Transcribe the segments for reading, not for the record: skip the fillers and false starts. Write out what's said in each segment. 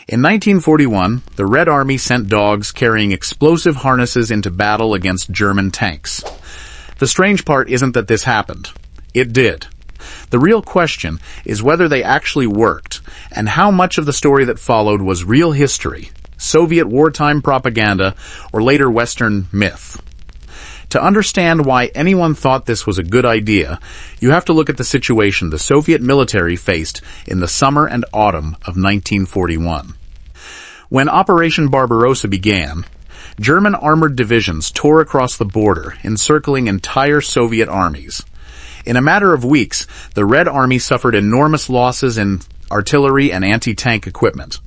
In 1941, the Red Army sent dogs carrying explosive harnesses into battle against German tanks. The strange part isn't that this happened. It did. The real question is whether they actually worked, and how much of the story that followed was real history, Soviet wartime propaganda, or later Western myth. To understand why anyone thought this was a good idea, you have to look at the situation the Soviet military faced in the summer and autumn of 1941. When Operation Barbarossa began, German armored divisions tore across the border, encircling entire Soviet armies. In a matter of weeks, the Red Army suffered enormous losses in artillery and anti-tank equipment.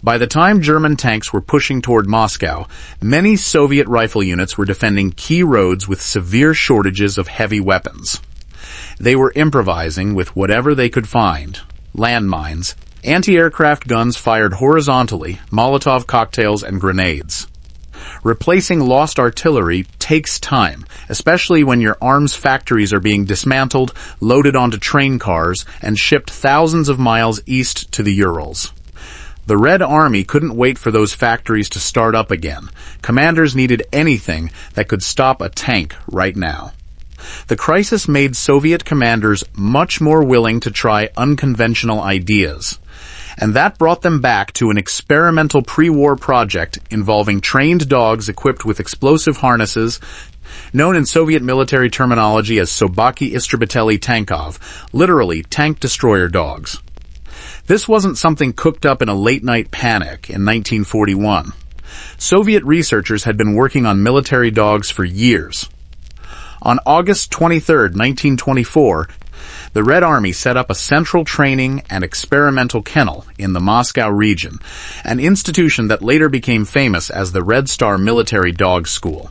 By the time German tanks were pushing toward Moscow, many Soviet rifle units were defending key roads with severe shortages of heavy weapons. They were improvising with whatever they could find: landmines, anti-aircraft guns fired horizontally, Molotov cocktails, and grenades. Replacing lost artillery takes time, especially when your arms factories are being dismantled, loaded onto train cars, and shipped thousands of miles east to the Urals. The Red Army couldn't wait for those factories to start up again. Commanders needed anything that could stop a tank right now. The crisis made Soviet commanders much more willing to try unconventional ideas. And that brought them back to an experimental pre-war project involving trained dogs equipped with explosive harnesses, known in Soviet military terminology as sobaki, istrebiteli, tankov, literally tank destroyer dogs. This wasn't something cooked up in a late-night panic in 1941. Soviet researchers had been working on military dogs for years. On August 23, 1924, the Red Army set up a central training and experimental kennel in the Moscow region, an institution that later became famous as the Red Star Military Dog School.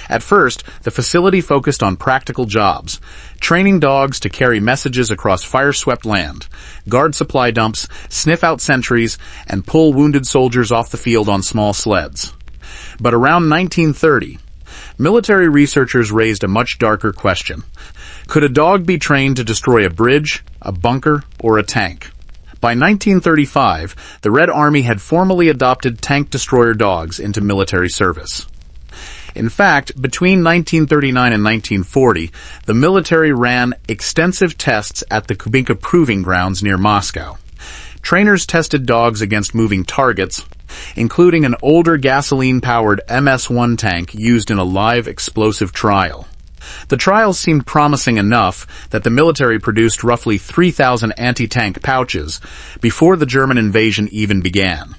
At first, the facility focused on practical jobs, training dogs to carry messages across fire-swept land, guard supply dumps, sniff out sentries, and pull wounded soldiers off the field on small sleds. But around 1930, military researchers raised a much darker question. Could a dog be trained to destroy a bridge, a bunker, or a tank? By 1935, the Red Army had formally adopted tank destroyer dogs into military service. In fact, between 1939 and 1940, the military ran extensive tests at the Kubinka Proving Grounds near Moscow. Trainers tested dogs against moving targets, including an older gasoline-powered MS-1 tank used in a live explosive trial. The trials seemed promising enough that the military produced roughly 3,000 anti-tank pouches before the German invasion even began.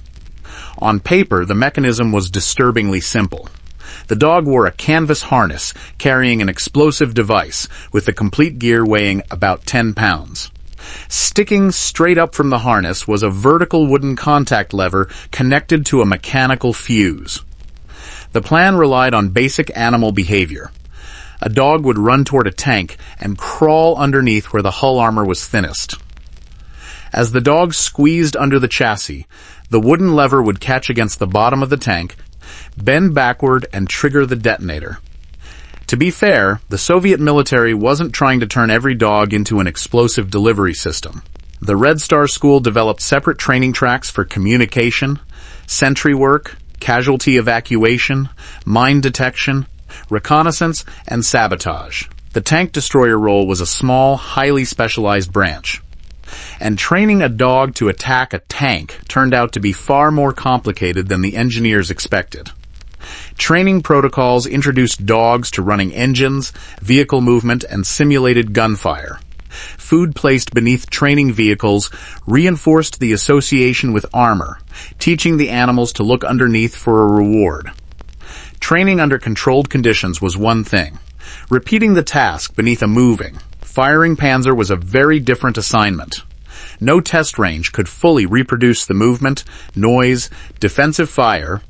On paper, the mechanism was disturbingly simple. The dog wore a canvas harness carrying an explosive device with the complete gear weighing about 10 pounds. Sticking straight up from the harness was a vertical wooden contact lever connected to a mechanical fuse. The plan relied on basic animal behavior. A dog would run toward a tank and crawl underneath where the hull armor was thinnest. As the dog squeezed under the chassis, the wooden lever would catch against the bottom of the tank, bend backward, and trigger the detonator. To be fair, the Soviet military wasn't trying to turn every dog into an explosive delivery system. The Red Star School developed separate training tracks for communication, sentry work, casualty evacuation, mine detection, reconnaissance, and sabotage. The tank destroyer role was a small, highly specialized branch. And training a dog to attack a tank turned out to be far more complicated than the engineers expected. Training protocols introduced dogs to running engines, vehicle movement, and simulated gunfire. Food placed beneath training vehicles reinforced the association with armor, teaching the animals to look underneath for a reward. Training under controlled conditions was one thing. Repeating the task beneath a moving, firing panzer was a very different assignment. No test range could fully reproduce the movement, noise, defensive fire,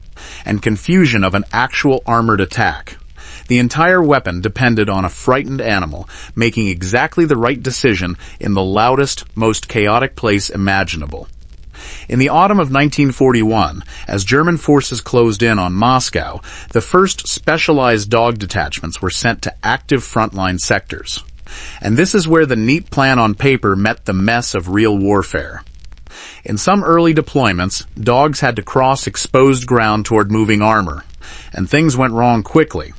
and confusion of an actual armored attack. The entire weapon depended on a frightened animal making exactly the right decision in the loudest, most chaotic place imaginable. In the autumn of 1941, as German forces closed in on Moscow, the first specialized dog detachments were sent to active frontline sectors. And this is where the neat plan on paper met the mess of real warfare. In some early deployments, dogs had to cross exposed ground toward moving armor, and things went wrong quickly.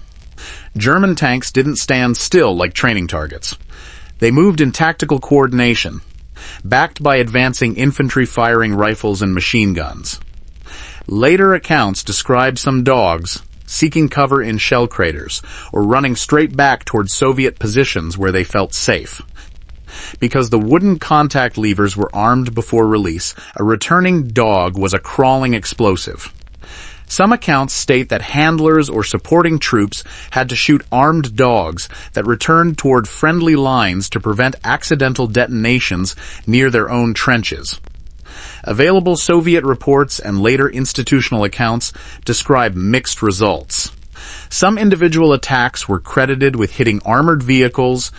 German tanks didn't stand still like training targets. They moved in tactical coordination, backed by advancing infantry firing rifles and machine guns. Later accounts describe some dogs seeking cover in shell craters or running straight back toward Soviet positions where they felt safe. Because the wooden contact levers were armed before release, a returning dog was a crawling explosive. Some accounts state that handlers or supporting troops had to shoot armed dogs that returned toward friendly lines to prevent accidental detonations near their own trenches. Available Soviet reports and later institutional accounts describe mixed results. Some individual attacks were credited with hitting armored vehicles,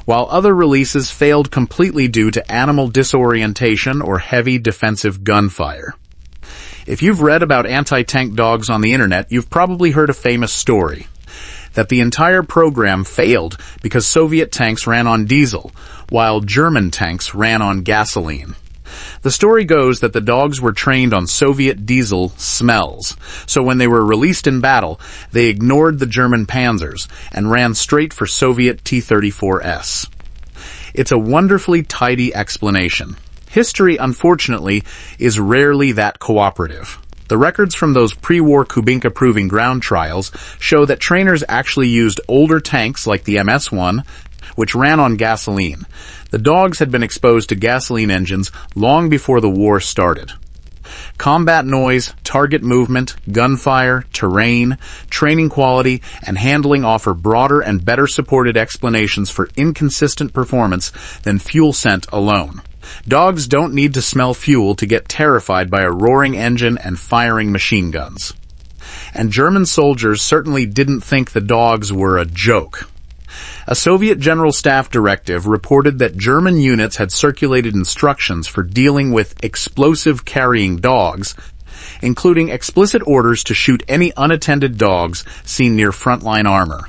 while other releases failed completely due to animal disorientation or heavy defensive gunfire. If you've read about anti-tank dogs on the internet, you've probably heard a famous story that the entire program failed because Soviet tanks ran on diesel, while German tanks ran on gasoline. The story goes that the dogs were trained on Soviet diesel smells, so when they were released in battle, they ignored the German panzers and ran straight for Soviet T-34S. It's a wonderfully tidy explanation. History, unfortunately, is rarely that cooperative. The records from those pre-war Kubinka proving ground trials show that trainers actually used older tanks like the MS-1, which ran on gasoline. The dogs had been exposed to gasoline engines long before the war started. Combat noise, target movement, gunfire, terrain, training quality, and handling offer broader and better supported explanations for inconsistent performance than fuel scent alone. Dogs don't need to smell fuel to get terrified by a roaring engine and firing machine guns. And German soldiers certainly didn't think the dogs were a joke. A Soviet General Staff directive reported that German units had circulated instructions for dealing with explosive-carrying dogs, including explicit orders to shoot any unattended dogs seen near frontline armor.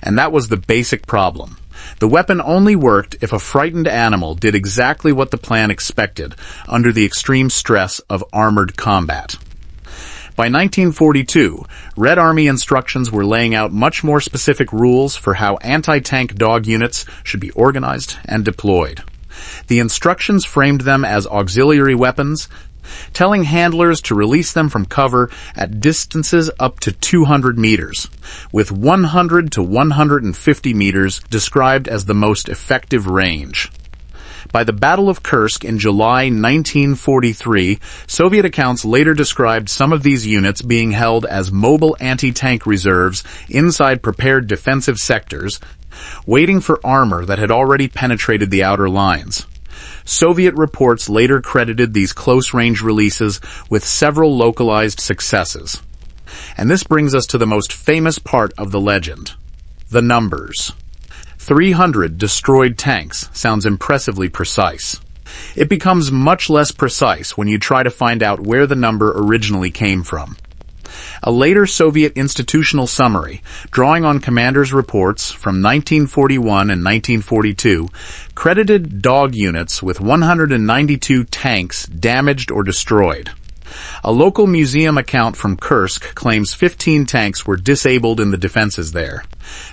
And that was the basic problem. The weapon only worked if a frightened animal did exactly what the plan expected under the extreme stress of armored combat. By 1942, Red Army instructions were laying out much more specific rules for how anti-tank dog units should be organized and deployed. The instructions framed them as auxiliary weapons, telling handlers to release them from cover at distances up to 200 meters, with 100 to 150 meters described as the most effective range. By the Battle of Kursk in July 1943, Soviet accounts later described some of these units being held as mobile anti-tank reserves inside prepared defensive sectors, waiting for armor that had already penetrated the outer lines. Soviet reports later credited these close-range releases with several localized successes. And this brings us to the most famous part of the legend: the numbers. 300 destroyed tanks sounds impressively precise. It becomes much less precise when you try to find out where the number originally came from. A later Soviet institutional summary, drawing on commanders' reports from 1941 and 1942, credited dog units with 192 tanks damaged or destroyed. A local museum account from Kursk claims 15 tanks were disabled in the defenses there.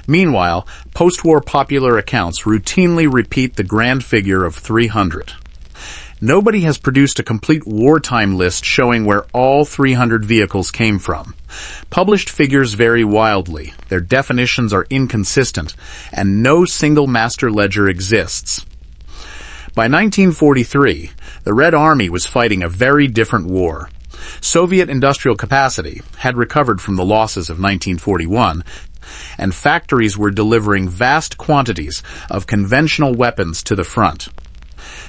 Meanwhile, post-war popular accounts routinely repeat the grand figure of 300. Nobody has produced a complete wartime list showing where all 300 vehicles came from. Published figures vary wildly, their definitions are inconsistent, and no single master ledger exists. By 1943, the Red Army was fighting a very different war. Soviet industrial capacity had recovered from the losses of 1941, and factories were delivering vast quantities of conventional weapons to the front.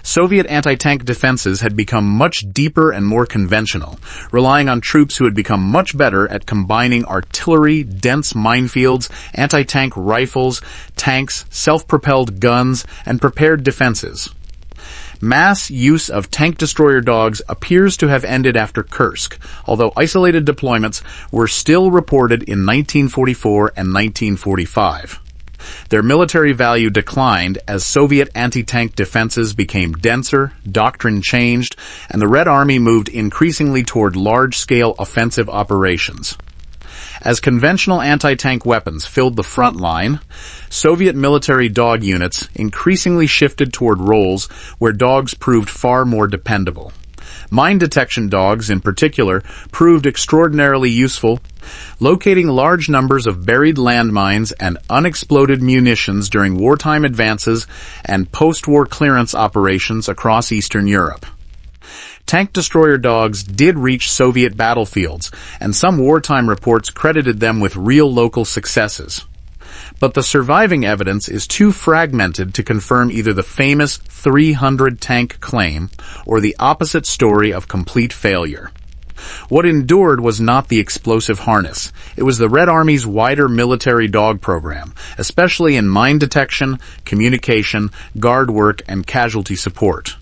Soviet anti-tank defenses had become much deeper and more conventional, relying on troops who had become much better at combining artillery, dense minefields, anti-tank rifles, tanks, self-propelled guns, and prepared defenses. Mass use of tank destroyer dogs appears to have ended after Kursk, although isolated deployments were still reported in 1944 and 1945. Their military value declined as Soviet anti-tank defenses became denser, doctrine changed, and the Red Army moved increasingly toward large-scale offensive operations. As conventional anti-tank weapons filled the front line, Soviet military dog units increasingly shifted toward roles where dogs proved far more dependable. Mine detection dogs, in particular, proved extraordinarily useful, locating large numbers of buried landmines and unexploded munitions during wartime advances and post-war clearance operations across Eastern Europe. Tank destroyer dogs did reach Soviet battlefields, and some wartime reports credited them with real local successes. But the surviving evidence is too fragmented to confirm either the famous 300 tank claim or the opposite story of complete failure. What endured was not the explosive harness. It was the Red Army's wider military dog program, especially in mine detection, communication, guard work, and casualty support.